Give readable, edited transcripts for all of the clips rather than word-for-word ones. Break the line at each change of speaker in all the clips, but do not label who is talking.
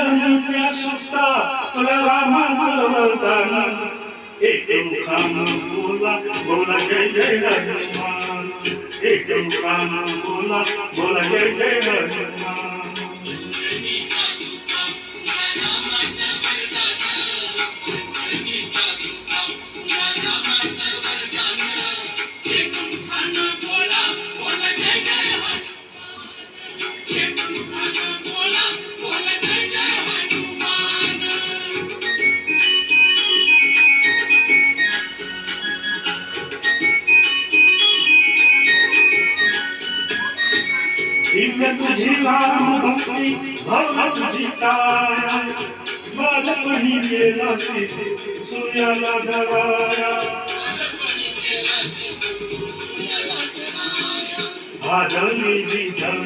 त्या सुट्टा तुला रामाचं वरदान एक मुखानं बोला बोला जय जय हनुमान एक मुखानं बोला बोला जय जय हनुमान दिव्य तुझी राम भक्ती भव तुझी काया बालपणी गेला सूर्याला धराया भाजली विठ्ठल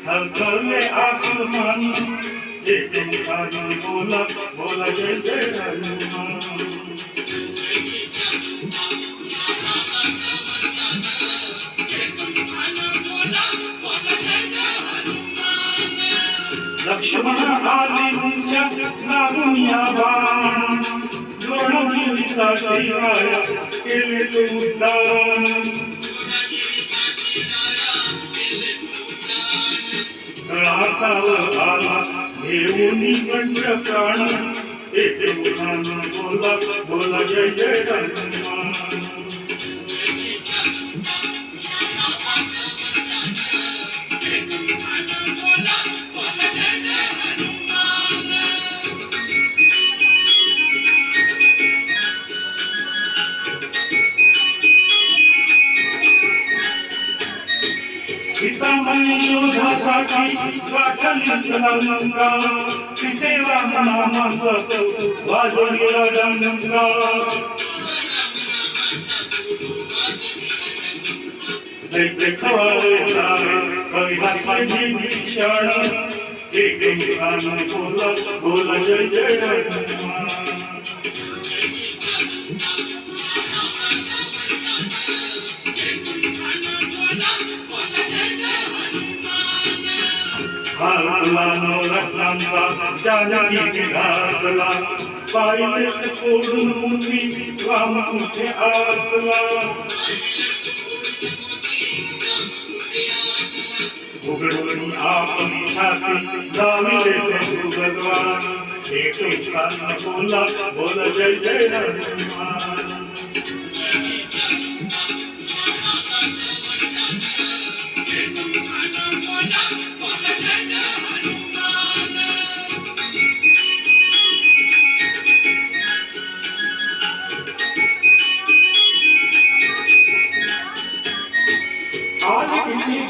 थरथरले आसमान एक मुखानं बोला बोला जय जय हनुमान लक्ष्मण आलींच्या लागून या बाण द्रोणगिरीसाठी आया केले तो उड्डाण तळातावर आला घेऊन पंचप्राण एक मुखानं बोला बोला जय जय हनुमान सीतामणी शोधासाठी वाटली लंका तिथे रामनामाचा वाजवलेला डंका दैत्य खवळले सारे परिहासाची भीषण एक मुखानं बोला बोला जय जय हनुमान हारला नवरत्नांचा जानकी घातला पाहिलेच फोडून मुठी राम कुठे आतला उघडून आपली छाती लाविले ते भगवान एक मुखानं बोला बोला जय जय हनुमान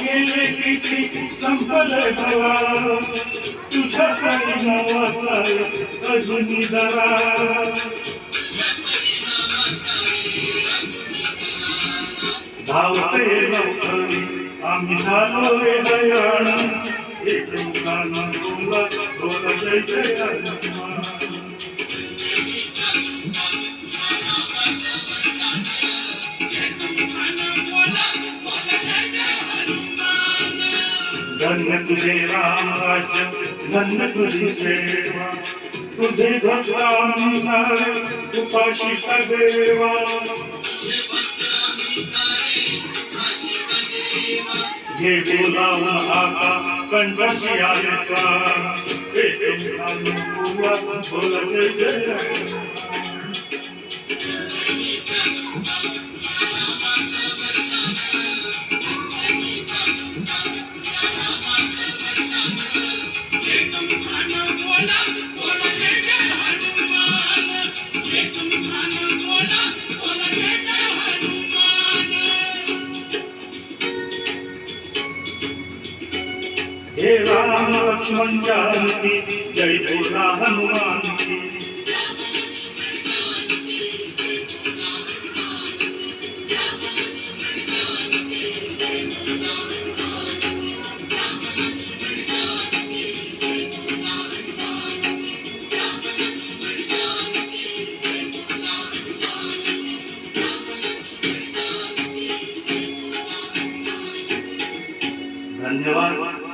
गेले किती संपल धरा तुझ्या काही नावाचा अजूनही धरा धावते लवकरी आम्ही झालोय दयाण एक मुखानं बोला बोला जय जय हनुमान धन्य तुझे राम राज्य धन्य तुझी सेवा तुझे भक्तानुसार उपाशी देवा घे बोलावून आता कंठाशी आले का एक मुखानं बोला बोला जय जय हे राम लक्ष्मण जानकी जय बोला हनुमान की धन्यवाद।